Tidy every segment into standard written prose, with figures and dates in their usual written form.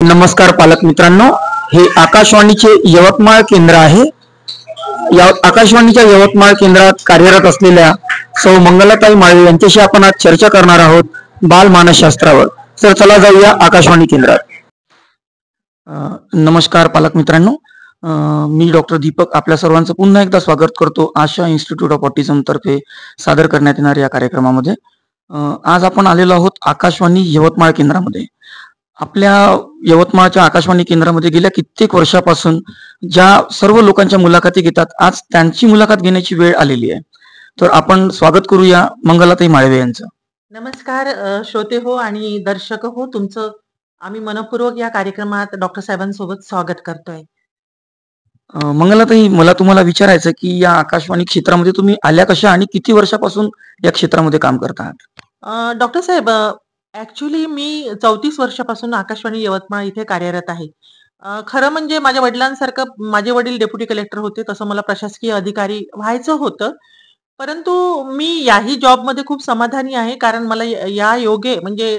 नमस्कार पालक मित्रांनो, हे आकाशवाणीचे यवतमाळ केंद्र आहे. या आकाशवाणीच्या यवतमाळ केंद्रात कार्यरत असलेल्या सौ मंगलाताई माळवे यांच्याशी आपण आज चर्चा करणार आहोत बालमानसशास्त्रावर. तर चला जाऊया आकाशवाणी केंद्रात. नमस्कार पालक मित्रांनो, मी डॉक्टर दीपक आपल्या सर्वांचं पुन्हा एकदा स्वागत करतो आशा इन्स्टिट्यूट ऑफ ऑटिझम तर्फे सादर करण्यात येणाऱ्या या कार्यक्रमामध्ये. आज आपण आलेलो आहोत आकाशवाणी यवतमाळ केंद्रामध्ये. आपल्या यवतमाळच्या आकाशवाणी केंद्रामध्ये गेल्या कित्येक वर्षापासून ज्या सर्व लोकांच्या मुलाखती घेतात, आज त्यांची मुलाखत घेण्याची वेळ आलेली आहे. तर आपण स्वागत करूया मंगलाताई माळवे यांचं. नमस्कार श्रोते हो आणि दर्शक हो, तुमचं आम्ही मनपूर्वक या कार्यक्रमात डॉक्टर साहेबांसोबत स्वागत करतोय. मंगलाताई, मला तुम्हाला विचारायचं की या आकाशवाणी क्षेत्रामध्ये तुम्ही आल्या कशा आणि किती वर्षापासून या क्षेत्रामध्ये काम करतात? डॉक्टर साहेब, ऍक्च्युली मी 34 वर्षापासून आकाशवाणी यवतमाळ इथे कार्यरत आहे. खरं म्हणजे माझ्या वडिलांसारखं माझे वडील डेप्युटी कलेक्टर होते, तसं मला प्रशासकीय अधिकारी व्हायचं होतं. परंतु मी याही जॉबमध्ये खूप समाधानी आहे, कारण मला या योगे म्हणजे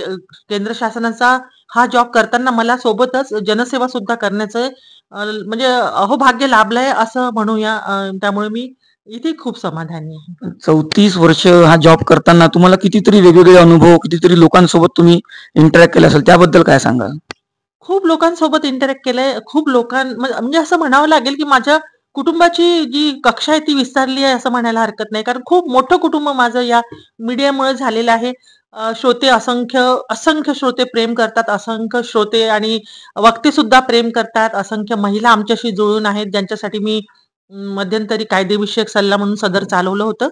केंद्र शासनाचा हा जॉब करताना मला सोबतच जनसेवा सुद्धा करण्याचं म्हणजे अहोभाग्य लाभलंय असं म्हणूया. त्यामुळे मी इथे खूप समाधानी आहे. 34 वर्ष हा जॉब करताना तुम्हाला कितीतरी वेगवेगळे अनुभव, कितीतरी लोकांसोबत तुम्ही इंटरॅक्ट केलं असेल, त्याबद्दल काय सांगाल? खूप लोकांसोबत इंटरॅक्ट केलंय. खूप म्हणजे असं म्हणावं लागेल, की माझ्या कुटुंबाची जी कक्षा आहे ती विस्तारली आहे असं म्हणायला हरकत नाही. कारण खूप मोठं कुटुंब माझं या मीडियामुळे झालेलं आहे. श्रोते असंख्य असंख्य श्रोते प्रेम करतात, असंख्य श्रोते आणि वक्ते सुद्धा प्रेम करतात. असंख्य महिला आमच्याशी जुळून आहेत, ज्यांच्यासाठी मी मध्यंतरी कायदेविषयक सल्ला म्हणून सदर चालवलं होतं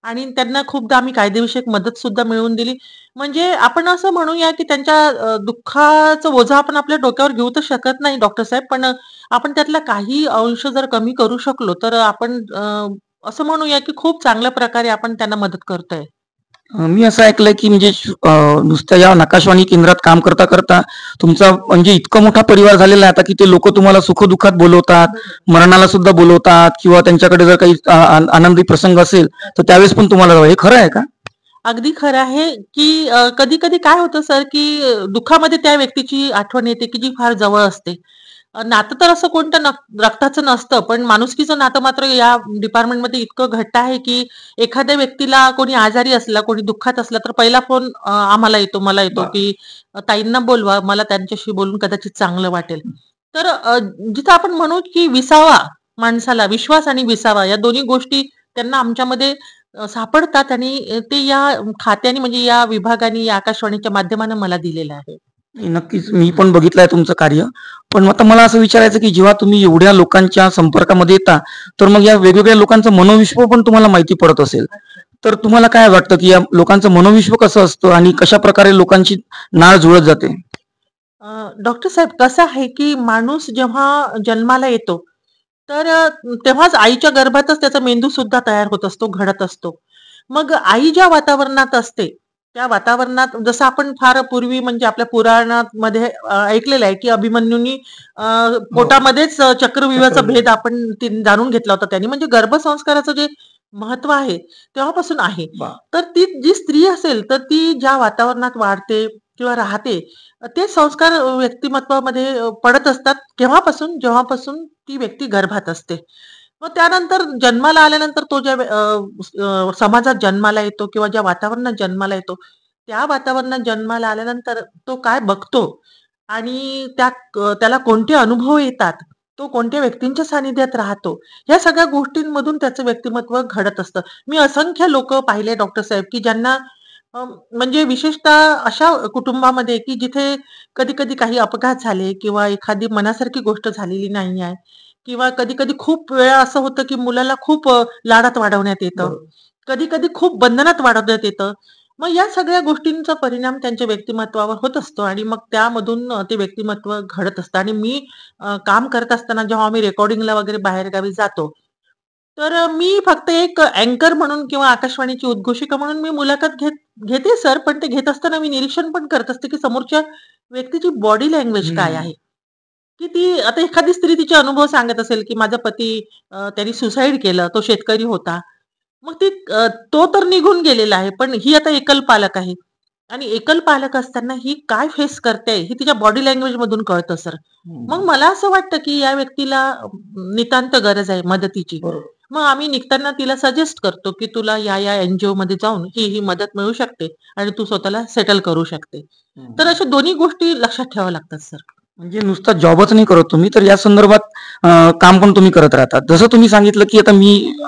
आणि त्यांना खूपदा आम्ही कायदेविषयक मदत सुद्धा मिळवून दिली. म्हणजे आपण असं म्हणूया, की त्यांच्या दुःखाचं ओझं आपण आपल्या डोक्यावर घेऊ तर शकत नाही डॉक्टर साहेब, पण आपण त्यातला काही अंश जर कमी करू शकलो, तर आपण असं म्हणूया, की खूप चांगल्या प्रकारे आपण त्यांना मदत करतोय. मी असं ऐकलंय की म्हणजे नुसत्या या आकाशवाणी केंद्रात काम करता करता तुमचा म्हणजे इतका मोठा परिवार झालेला आहे आता की ते लोक तुम्हाला सुखदुःखात बोलवतात, मरणाला सुद्धा बोलवतात, किंवा त्यांच्याकडे जर काही आनंदी प्रसंग असेल तर त्यावेळेस पण तुम्हाला जावं. हे खरं आहे का? अगदी खरं आहे, की कधी-कधी काय होतं सर, की दुःखामध्ये त्या व्यक्तीची आठवण येते, की जी फार जवळ असते. नातं तर असं कोणतं रक्ताचं नसतं, पण माणुसकीचं नातं मात्र या डिपार्टमेंटमध्ये इतकं घट्ट आहे, की एखाद्या व्यक्तीला कोणी आजारी असला, कोणी दुःखात असला, तर पहिला फोन आम्हाला येतो, मला येतो, की ताईंना बोलवा, मला त्यांच्याशी बोलून कदाचित चांगलं वाटेल. तर जिथं आपण म्हणू, की विसावा माणसाला, विश्वास आणि विसावा या दोन्ही गोष्टी त्यांना आमच्यामध्ये सापडतात आणि ते या खात्याने म्हणजे या विभागाने या आकाशवाणीच्या माध्यमाने मला दिलेलं आहे. नक्कीच मी पण बघितलंय तुमचं कार्य. पण आता मला असं विचारायचं की जेव्हा तुम्ही एवढ्या लोकांच्या संपर्कामध्ये येता, तर मग या वेगवेगळ्या लोकांचं मनोविश्व पण तुम्हाला माहिती पडत असेल. तर तुम्हाला काय वाटतं की या लोकांचं मनोविश्व कसं असतं आणि कशा प्रकारे लोकांची नाळ जुळत जाते? डॉक्टर साहेब, कसं आहे, की माणूस जेव्हा जन्माला येतो, तर तेव्हाच आईच्या गर्भातच त्याचा मेंदू सुद्धा तयार होत असतो, घडत असतो. मग आई ज्या वातावरणात असते, त्या वातावरणात जसं आपण फार पूर्वी म्हणजे आपल्या पुराणामध्ये ऐकलेलं आहे, की अभिमन्यूनी पोटामध्येच चक्रव्यूहाचा भेद आपण जाणून घेतला होता त्यांनी. म्हणजे गर्भसंस्काराचं जे महत्व आहे, तेव्हापासून आहे. तर ती जी स्त्री असेल, तर ती ज्या वातावरणात वाढते किंवा राहते, ते संस्कार व्यक्तिमत्वामध्ये पडत असतात केव्हापासून? जेव्हापासून ती व्यक्ती गर्भात असते. मग त्यानंतर जन्माला आल्यानंतर तो ज्या समाजात जन्माला येतो किंवा ज्या वातावरणात जन्माला येतो, त्या वातावरणात जन्माला आल्यानंतर तो काय बघतो आणि त्याला कोणते अनुभव येतात, तो कोणत्या व्यक्तींच्या सानिध्यात राहतो, या सगळ्या गोष्टींमधून त्याचं व्यक्तिमत्व घडत असतं. मी असंख्य लोकं पाहिले डॉक्टर साहेब, की ज्यांना म्हणजे विशेषतः अशा कुटुंबामध्ये, की जिथे कधी-कधी काही अपघात झाले किंवा एखादी मनासारखी गोष्ट झालेली नाही आहे किंवा कधी-कधी खूप वेळा असं होतं, की मुलाला खूप लाडात वाढवण्यात येतं. कधी-कधी खूप बंधनात वाढवण्यात येतं. मग या सगळ्या गोष्टींचा परिणाम त्यांच्या व्यक्तिमत्त्वावर होत असतो आणि मग त्यामधून ते व्यक्तिमत्व घडत असतं आणि मी काम करत असताना जेव्हा आम्ही रेकॉर्डिंगला वगैरे बाहेरगावी जातो, तर मी फक्त एक अँकर म्हणून किंवा आकाशवाणीची उद्घोषिका म्हणून मी मुलाखत घेते सर, पण ते घेत असताना मी निरीक्षण पण करत असते, की समोरच्या व्यक्तीची बॉडी लँग्वेज काय आहे? की ती आता एखादी स्त्री तिचे अनुभव सांगत असेल, की माझा पती त्यांनी सुसाईड केलं, तो शेतकरी होता. मग ती तो तर निघून गेलेला आहे, पण ही आता एकल पालक आहे. आणि एकल पालक असताना ही काय फेस करते हे तिच्या बॉडी लँग्वेज मधून कळतं सर. मग मला असं वाटतं की या व्यक्तीला नितांत गरज आहे मदतीची. बरोबर. मग आम्ही निघताना तिला सजेस्ट करतो की तुला या एनजीओ मध्ये जाऊन ही मदत मिळू शकते आणि तू स्वतःला सेटल करू शकते. तर अशा दोन्ही गोष्टी लक्षात ठेवाव्या लागतात सर. म्हणजे नुसता जॉबच नाही करत तुम्ही, तर या संदर्भात काम पण तुम्ही करत राहतात. जसं तुम्ही सांगितलं, की आता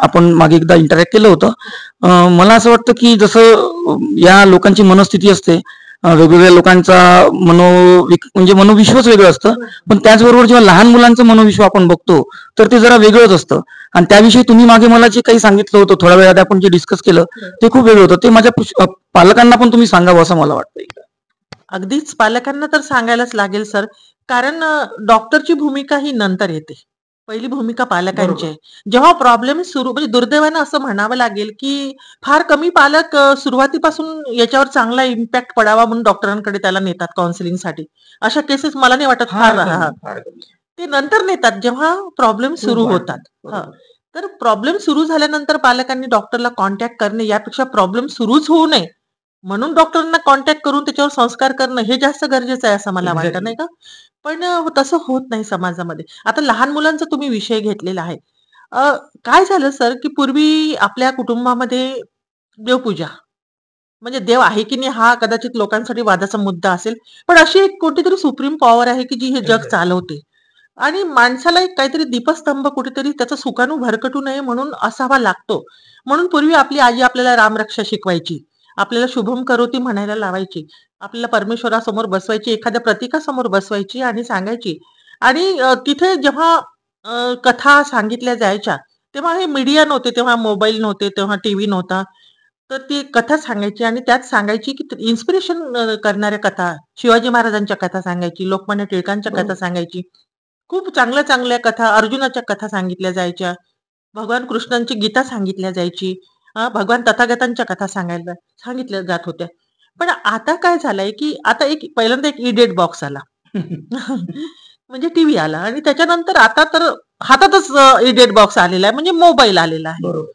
आपण मागे एकदा इंटरॅक्ट केलं होतं. मला असं वाटतं, की जसं या लोकांची मनस्थिती असते, वेगवेगळ्या लोकांचा म्हणजे मनोविश्वच वेगळं असतं. पण त्याचबरोबर जेव्हा लहान मुलांचं मनोविश्व आपण बघतो, तर ते जरा वेगळंच असतं. आणि त्याविषयी तुम्ही मागे मला जे काही सांगितलं होतं, थोड्या वेळात आपण जे डिस्कस केलं, ते खूप वेगळं होतं. ते माझ्या पालकांना पण तुम्ही सांगावं असं मला वाटतं. अगदीच पालकांना तर सांगायलाच लागेल सर. कारण डॉक्टरची भूमिका ही नंतर येते. पहिली भूमिका पालकांची बरोबर. आहे. जेव्हा प्रॉब्लेम सुरू म्हणजे दुर्दैवानं असं म्हणावं लागेल, की फार कमी पालक सुरुवातीपासून याच्यावर चांगला इम्पॅक्ट पडावा म्हणून डॉक्टरांकडे त्याला नेतात काउन्सिलिंगसाठी. अशा केसेस मला नाही वाटत फार फार कमी, हां. फार कमी. ते नंतर नेतात जेव्हा प्रॉब्लेम खूप सुरू वाढतं. होतात. हां. बरोबर. तर प्रॉब्लेम सुरू झाल्यानंतर पालकांनी डॉक्टरला कॉन्टॅक्ट करणे यापेक्षा प्रॉब्लेम सुरूच होऊ नये म्हणून डॉक्टरांना कॉन्टॅक्ट करून त्याच्यावर संस्कार करणं हे जास्त गरजेचं आहे असं मला वाटतं, एक्झॅक्टली. नाही का? पण तसं होत नाही समाजामध्ये. आता लहान मुलांचा तुम्ही विषय घेतलेला आहे. अ, काय झालं सर, की पूर्वी आपल्या कुटुंबामध्ये देवपूजा म्हणजे देव आहे की नाही हा कदाचित लोकांसाठी वादाचा मुद्दा असेल. पण अशी एक कोणतीतरी सुप्रीम पॉवर आहे, की जी हे जग एक्झॅक्टली. चालवते. आणि माणसाला एक काहीतरी दीपस्तंभ कुठेतरी त्याचं सुकाणू भरकटू नये म्हणून असावा लागतो. म्हणून पूर्वी आपली आजी आपल्याला रामरक्षा शिकवायची. आपल्याला शुभम करोती म्हणायला लावायची. आपल्याला परमेश्वरासमोर बसवायची, एखाद्या प्रतीकासमोर बसवायची आणि सांगायची. आणि तिथे जेव्हा कथा सांगितल्या जायच्या, तेव्हा हे मीडिया नव्हते, तेव्हा मोबाईल नव्हते, तेव्हा टीव्ही नव्हता. तर ती कथा सांगायची आणि त्यात सांगायची, की इन्स्पिरेशन करणाऱ्या कथा, शिवाजी महाराजांच्या कथा सांगायची, लोकमान्य टिळकांच्या कथा बरोबर. सांगायची. खूप चांगल्या-चांगल्या कथा, अर्जुनाच्या कथा सांगितल्या जायच्या. भगवान कृष्णांची गीता सांगितल्या जायची. भगवान तथागतांच्या कथा सांगितल्या जात होत्या. पण आता काय झालंय, की आता पहिल्यांदा एक इडियट बॉक्स आला. म्हणजे टीव्ही आला आणि त्याच्यानंतर आता तर हातातच इडियट बॉक्स आलेला आहे, म्हणजे मोबाईल आलेला आहे. बरोबर.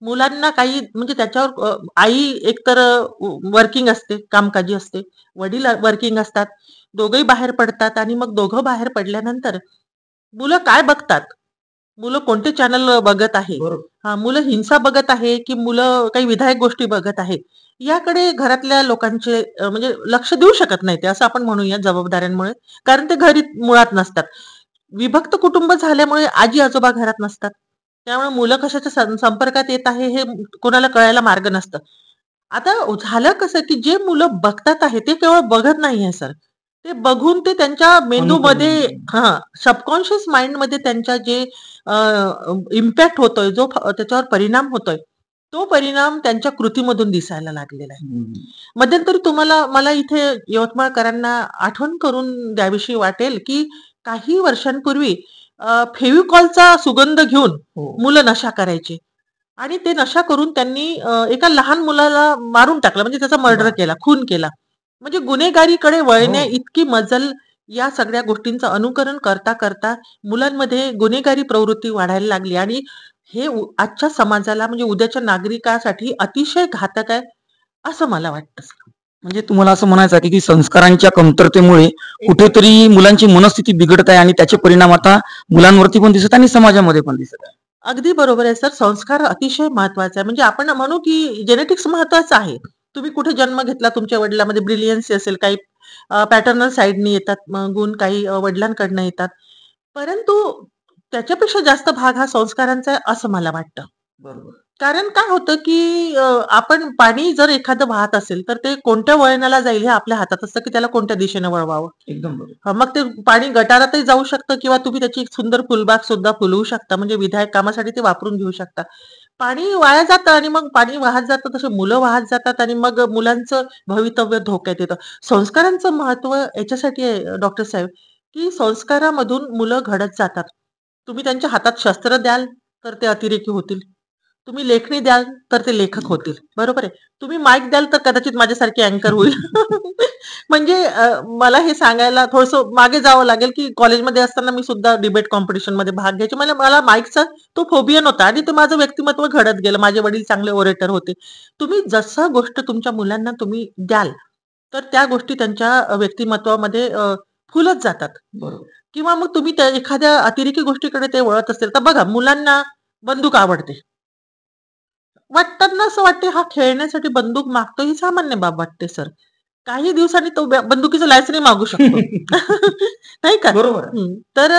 मुलांना काही म्हणजे त्याच्यावर आई एकतर वर्किंग असते, कामकाजी असते. वडील वर्किंग असतात. दोघंही बाहेर पडतात आणि मग दोघं बाहेर पडल्यानंतर मुलं काय बघतात? मुलं कोणते चॅनल बघत आहे? बरोबर. हां, मुलं हिंसा बघत आहे, की मुलं काही विधायक गोष्टी बघत आहे? याकडे घरातल्या लोकांचे म्हणजे लक्ष देऊ शकत नाही ते, असं आपण म्हणूया जबाबदाऱ्यांमुळे. कारण ते घरी मुळात नसतात. विभक्त कुटुंब झाल्यामुळे आजी-आजोबा घरात नसतात. त्यामुळे मुलं कशाच्या संपर्कात येत आहे हे कोणाला कळायला मार्ग नसतं. आता झालं कसं, की जे मुलं बघतात आहे ते केवळ बघत नाहीये सर. ते बघून ते त्यांच्या अनुकरण. मेंदूमध्ये हां, सबकॉन्शियस माइंडमध्ये त्यांच्या जे इम्पॅक्ट होतोय, त्याच्यावर परिणाम होतोय, तो परिणाम त्यांच्या कृतीमधून दिसायला लागलेला आहे. हं. मध्यंतरी मला इथे यवतमाळकरांना आठवण करून द्यावीशी वाटेल, की काही वर्षांपूर्वी फेविकॉलचा सुगंध घेऊन हो. मुलं नशा करायची आणि ते नशा करून त्यांनी एका लहान मुलाला मारून टाकलं, म्हणजे त्याचा मर्डर बाप! केला, खून केला. म्हणजे गुन्हेगारीकडे हो. वळण्या इतकी मजल या सगळ्या गोष्टींचं अनुकरण करता मुलांमध्ये गुन्हेगारी प्रवृत्ती वाढायला लागली आणि हे आजच्या समाजाला म्हणजे उद्याच्या नागरिकासाठी अतिशय घातक आहे, असं मला वाटतं. म्हणजे तुम्हाला असं म्हणायचं आहे, की संस्कारांच्या कमतरतेमुळे कुठेतरी मुलांची मनस्थिती बिघडत आहे आणि त्याचे परिणाम आता मुलांवरती पण दिसत आहे आणि समाजामध्ये पण दिसत आहे. अगदी बरोबर आहे सर. संस्कार अतिशय महत्वाचा आहे. म्हणजे आपण म्हणू की जेनेटिक्स महत्वाचं आहे. तुम्ही कुठे जन्म घेतला, तुमच्या वडिलांमध्ये ब्रिलियन्सी असेल, काही पॅटर्नल साइडनी येतात गुण, काही वडिलांकडनं येतात. परंतु त्याच्यापेक्षा जास्त भाग हा संस्कारांचा आहे, असं मला वाटतं. बरोबर. कारण काय होतं, की आपण पाणी जर एखादं वाहत असेल, तर ते कोणत्या वळणाला जाईल हे आपल्या हातात असतं, की त्याला कोणत्या दिशेने वळवावं. एकदम बरोबर. मग ते पाणी गटारातही जाऊ शकतं किंवा तुम्ही त्याची एक सुंदर फुलबाग सुद्धा फुलवू शकता. म्हणजे विधायक कामासाठी ते वापरून घेऊ शकता. पाणी वाया जातं आणि मग पाणी वाहत जातं, तसे मुलं वाहत जातात आणि मग मुलांचं भवितव्य धोक्यात येतं. संस्कारांचं महत्त्व याच्यासाठी आहे डॉक्टर साहेब, की संस्कारामधून मुलं घडत जातात. तुम्ही त्यांच्या हातात शस्त्र द्याल, तर ते अतिरेकी होतील. तुम्ही लेखणी द्याल तर ते लेखक होतील. बरोबर आहे. तुम्ही माईक द्याल तर कदाचित माझ्यासारखी अँकर होईल. म्हणजे मला हे सांगायला थोडंसं मागे जावं लागेल, की कॉलेजमध्ये असताना मी सुद्धा डिबेट कॉम्पिटिशनमध्ये भाग घ्यायचे. मला मला माईकचा तो फोबिया नव्हता आणि ते माझं व्यक्तिमत्व घडत गेलं. माझे वडील चांगले ओरेटर होते. तुम्ही जसं गोष्ट तुमच्या मुलांना तुम्ही द्याल, तर त्या गोष्टी त्यांच्या व्यक्तिमत्वामध्ये फुलत जातात. बरोबर. किंवा मग तुम्ही त्या एखाद्या अतिरेकी गोष्टीकडे ते वळत असेल, तर बघा मुलांना बंदूक आवडते. वाटताना असं वाटते हा खेळण्यासाठी बंदूक मागतो ही सामान्य बाब वाटते सर. काही दिवसांनी तो बंदुकीचं लायसनही मागू शकतो. नाही का? बरोबर. तर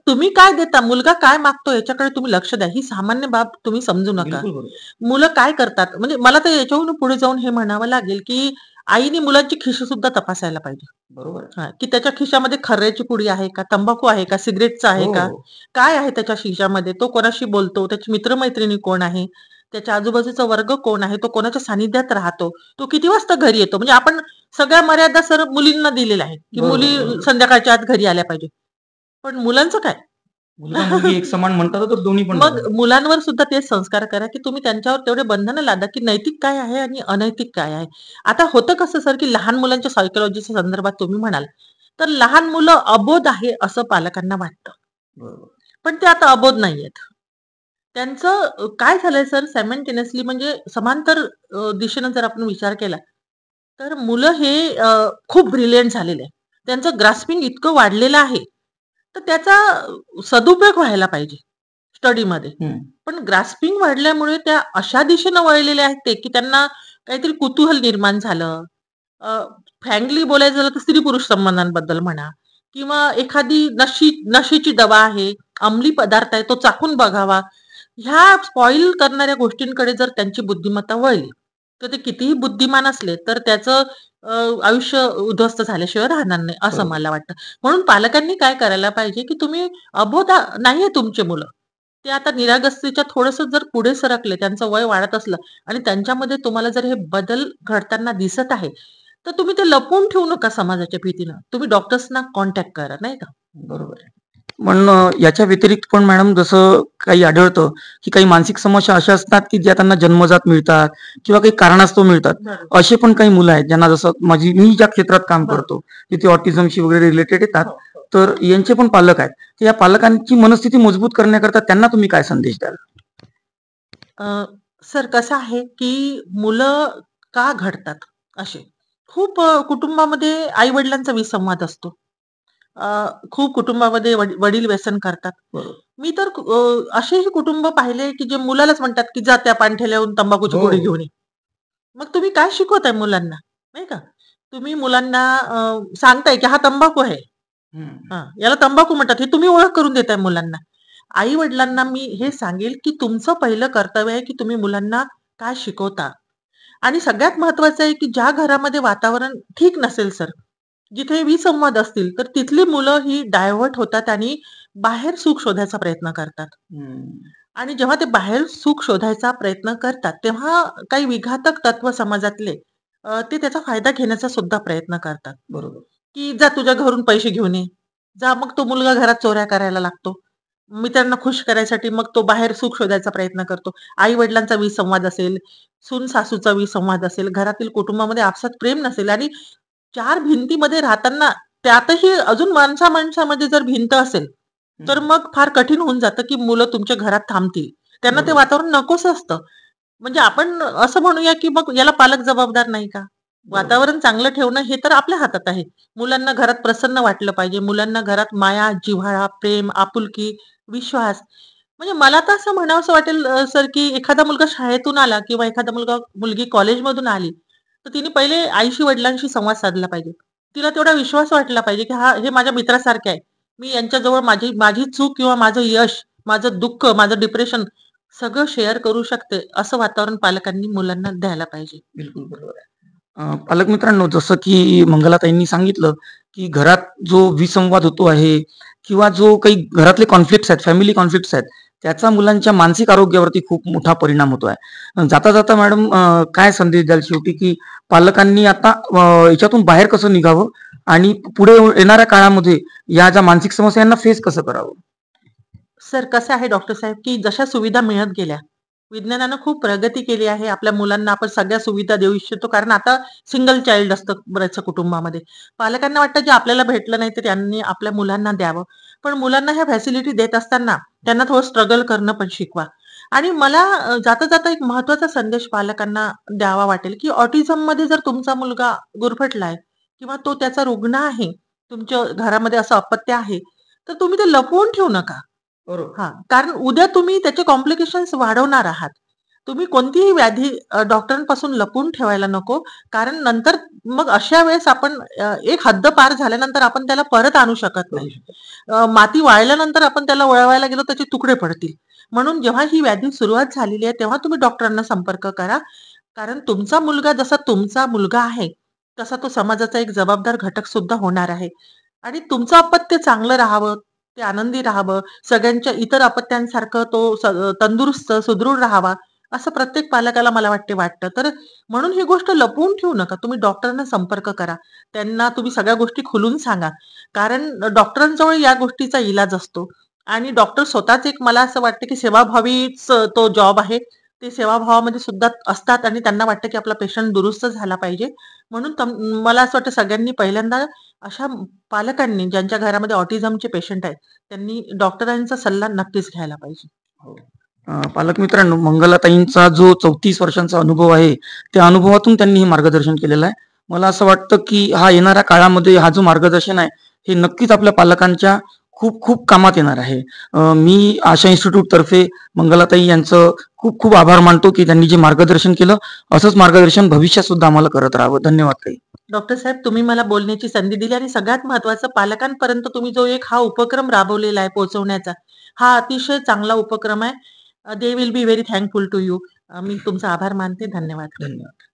तुम्ही काय देता? मुलगा काय मागतो याच्याकडे तुम्ही लक्ष द्या. ही सामान्य बाब तुम्ही समजू नका. मुलं काय करतात? म्हणजे मला तर याच्याहून पुढे जाऊन हे म्हणावं लागेल, की आईने मुलांची खिशी सुद्धा तपासायला पाहिजे. बरोबर. हां, की त्याच्या खिशामध्ये खर्याची पुडी आहे का? तंबाखू आहे का? सिगारेटचं आहे का? हो. काय आहे त्याच्या खिशामध्ये? तो कोणाशी बोलतो? त्याची मित्र-मैत्रिणी कोण आहे? त्याच्या आजूबाजूचा वर्ग कोण आहे? तो कोणाच्या सानिध्यात राहतो? तो किती वाजता घरी येतो? म्हणजे आपण सगळ्या मर्यादा सर मुलींना दिलेल्या आहेत, की मुली संध्याकाळच्या आत घरी आल्या पाहिजे. पण मुलांचं काय? मुलगा मुलगी एक समान म्हणतात तर दोन्ही पण मग मुलांवर सुद्धा तेच संस्कार करा, की तुम्ही त्यांच्यावर तेवढे बंधनं लादा, की नैतिक काय आहे आणि अनैतिक काय आहे. आता होतं कसं सर, की लहान मुलांच्या सायकॉलॉजीच्या संदर्भात तुम्ही म्हणाल, तर लहान मुलं अबोध आहे असं पालकांना वाटतं. बरोबर. पण ते आता अबोध नाहीयेत. त्यांचं काय झालंय सर सायमल्टेनियसली म्हणजे समांतर दिशेनं जर आपण विचार केला, तर मुलं हे खूप ब्रिलियंट झालेले आहे. त्यांचं ग्रास्पिंग इतकं वाढलेलं आहे, तर त्याचा सदुपयोग व्हायला पाहिजे स्टडीमध्ये. पण ग्रास्पिंग वाढल्यामुळे त्या अशा दिशेनं वळलेले आहेत ते, की त्यांना काहीतरी कुतूहल निर्माण झालं. फ्रँकली बोलायचं झालं तर स्त्री-पुरुष संबंधांबद्दल म्हणा किंवा एखादी नशेची दवा आहे, अंमली पदार्थ आहे, तो चाखून बघावा. ह्या स्पॉईल करणाऱ्या गोष्टींकडे जर त्यांची बुद्धिमत्ता वळली, तर ते कितीही बुद्धिमान असले, तर त्याचं आयुष्य उद्ध्वस्त झाल्याशिवाय राहणार नाही, असं मला वाटतं. म्हणून पालकांनी काय करायला पाहिजे, की तुम्ही अबोध नाहीये तुमचे मुलं. ते आता निरागसतेच्या थोडंसं जर पुढे सरकले, त्यांचं वय वाढत असलं आणि त्यांच्यामध्ये तुम्हाला जर हे बदल घडताना दिसत आहे, तर तुम्ही ते लपवून ठेवू नका समाजाच्या भीतीनं. तुम्ही डॉक्टर्सना कॉन्टॅक्ट करा, नाही का? बरोबर आहे. पण याच्या व्यतिरिक्त पण मॅडम जसं काही आढळतं, की काही मानसिक समस्या अशा असतात, की ज्या त्यांना जन्मजात मिळतात किंवा काही कारणास्तव मिळतात. बरोबर. असे पण काही मुलं आहेत ज्यांना जसं मी ज्या क्षेत्रात काम करतो, तिथे ऑटिझमशी वगैरे रिलेटेड येतात. हो, हो. तर यांचे पण पालक आहेत. तर या पालकांची मनस्थिती मजबूत करण्याकरता त्यांना तुम्ही काय संदेश द्याल? सर कसं आहे, की मुलं का घडतात असे? खूप कुटुंबामध्ये आई-वडिलांचा विसंवाद असतो. खूप कुटुंबामध्ये वडील व्यसन करतात. बरोबर. मी तर असेही कुटुंब पाहिले, की जे मुलालाच म्हणतात, की "जा त्या पाणठेल्याहून तंबाखूची हो. गोळी घेऊन ये." मग तुम्ही काय शिकवताय मुलांना? नाही का? तुम्ही मुलांना सांगताय, की हा तंबाखू आहे. हां, याला तंबाखू म्हणतात. हे तुम्ही ओळख करून देताय मुलांना. आई-वडिलांना मी हे सांगेल, की तुमचं पहिलं कर्तव्य आहे, की तुम्ही मुलांना काय शिकवता? आणि सगळ्यात महत्वाचं आहे, की ज्या घरामध्ये वातावरण ठीक नसेल सर, जिथे विसंवाद असतील, तर तिथली मुलं ही डायव्हर्ट होतात आणि बाहेर सुख शोधायचा प्रयत्न करतात. आणि जेव्हा ते बाहेर सुख शोधायचा प्रयत्न करतात, तेव्हा काही विघातक तत्व समाजातले ते त्याचा फायदा घेण्याचा सुद्धा प्रयत्न करतात. बरोबर. की जा तुझ्या घरून पैसे घेऊन ये. जा मग तो मुलगा घरात चोऱ्या करायला लागतो. मित्रांना खुश करायसाठी मग तो बाहेर सुख शोधायचा प्रयत्न करतो. आई-वडिलांचा विसंवाद असेल, सून-सासूचा विसंवाद असेल, घरातील कुटुंबामध्ये आपसात प्रेम नसेल आणि 4 भिंतीमध्ये राहताना त्यातही अजून माणसा-माणसामध्ये जर भिंत असेल, तर मग फार कठीण होऊन जातं, की मुलं तुमच्या घरात थांबतील. त्यांना ते वातावरण नकोसं असतं. म्हणजे आपण असं म्हणूया, की मग याला पालक जबाबदार नाही का? वातावरण चांगलं ठेवणं हे तर आपल्या हातात आहे. मुलांना घरात प्रसन्न वाटलं पाहिजे. मुलांना घरात माया, जिव्हाळा, प्रेम, आपुलकी, विश्वास म्हणजे मला तर असं म्हणावसं वाटेल सर, की एखादा मुलगा शाळेतून आला किंवा एखादा मुलगी कॉलेजमधून आली, तर तिने पहिले आईशी, वडिलांशी संवाद साधला पाहिजे. तिला तेवढा विश्वास वाटला पाहिजे, की हे माझ्या मित्रासारखे आहे. मी यांच्याजवळ माझी माझी चूक किंवा माझं यश, माझं दुःख, माझं डिप्रेशन सगळं शेअर करू शकते, असं वातावरण पालकांनी मुलांना द्यायला पाहिजे. बिलकुल बरोबर आहे. पालक मित्रांनो, जसं की मंगलाताईंनी सांगितलं, की घरात जो विसंवाद होतो आहे किंवा जो काही घरातले कॉन्फ्लिक्ट्स आहेत, फॅमिली कॉन्फ्लिक्ट्स आहेत, त्याचा मुलांच्या मानसिक आरोग्यावरती खूप मोठा परिणाम होतो आहे. जाता-जाता मॅडम काय संदेश द्याल शेवटी, की पालकांनी आता याच्यातून बाहेर कसं निघावं आणि पुढे येणाऱ्या काळामध्ये या ज्या मानसिक समस्या यांना फेस कसं करावं? सर कसं आहे डॉक्टर साहेब, की जशा सुविधा मिळत गेल्या, विज्ञानानं खूप प्रगती केली आहे. आपल्या मुलांना आपण सगळ्या सुविधा देऊ इच्छितो. कारण आता सिंगल चाइल्ड असतं बऱ्याचशा कुटुंबामध्ये. पालकांना वाटतं जे आपल्याला भेटलं नाही, तर त्यांनी आपल्या मुलांना द्यावं. पण मुलांना ह्या फॅसिलिटी देत असताना त्यांना थोडं स्ट्रगल करणं पण शिकवा. आणि मला जाता-जाता एक महत्त्वाचा संदेश पालकांना द्यावा वाटेल, की ऑटिझममध्ये जर तुमचा मुलगा गुरफटलाय किंवा तो त्याचा रुग्ण आहे, तुमच्या घरामध्ये असं अपत्य आहे, तर तुम्ही ते लपवून ठेवू नका. बरोबर. हां, कारण उद्या तुम्ही त्याचे कॉम्प्लिकेशन्स वाढवणार आहात. तुम्ही कोणतीही व्याधी डॉक्टरांपासून लपवून ठेवायला नको. कारण नंतर मग अशा वेळेस आपण एक हद्द पार झाल्यानंतर आपण त्याला परत आणू शकत करू नाही. शकतो. माती वाळल्यानंतर आपण त्याला वळवायला गेलो त्याचे तुकडे पडतील. म्हणून जेव्हा ही व्याधी सुरुवात झालेली आहे, तेव्हा तुम्ही डॉक्टरांना संपर्क करा. कारण तुमचा मुलगा जसा तुमचा मुलगा आहे, तसा तो समाजाचा एक जबाबदार घटक सुद्धा होणार आहे. आणि तुमचं अपत्य चांगलं राहावं, ते आनंदी राहावं, सगळ्यांच्या इतर अपत्यांसारखं तो तंदुरुस्त, सुदृढ राहावा, असं प्रत्येक पालकाला मला वाटतं. तर म्हणून ही गोष्ट लपवून ठेवू नका. तुम्ही डॉक्टरांना संपर्क करा. त्यांना तुम्ही सगळ्या गोष्टी खुलून सांगा. कारण डॉक्टरांजवळ या गोष्टीचा इलाज असतो आणि डॉक्टर स्वतःच एक मला असं वाटतं, की सेवाभावीच तो जॉब आहे. ते सेवाभावामध्ये सुद्धा असतात आणि त्यांना वाटतं, की आपला पेशंट दुरुस्त झाला पाहिजे. म्हणून मला असं वाटतं सगळ्यांनी पहिल्यांदा अशा पालकांनी ज्यांच्या घरामध्ये ऑटिझमचे पेशंट आहेत, त्यांनी डॉक्टरांचा सल्ला नक्कीच घ्यायला पाहिजे. हो. पालक मित्रांनो, मंगलाताईंचा जो 34 वर्षांचा अनुभव आहे, त्या अनुभवातून त्यांनी हे मार्गदर्शन केलेलं आहे. मला असं वाटतं, की हा येणाऱ्या काळामध्ये हा जो मार्गदर्शन आहे, हे नक्कीच आपल्या पालकांच्या खूप खूप कामात येणार आहे. मी आशा इन्स्टिट्यूटतर्फे मंगलाताई यांचं खूप खूप आभार मानतो, की त्यांनी जे मार्गदर्शन केलं, असंच मार्गदर्शन भविष्यात सुद्धा आम्हाला करत राहावं. धन्यवाद ताई. डॉक्टर साहेब, तुम्ही मला बोलण्याची संधी दिली आणि सगळ्यात महत्त्वाचं पालकांपर्यंत तुम्ही जो एक हा उपक्रम राबवलेला आहे पोहोचवण्याचा, हा अतिशय चांगला उपक्रम आहे. They will be very thankful to you. मी तुमचा आभार मानते. धन्यवाद. धन्यवाद.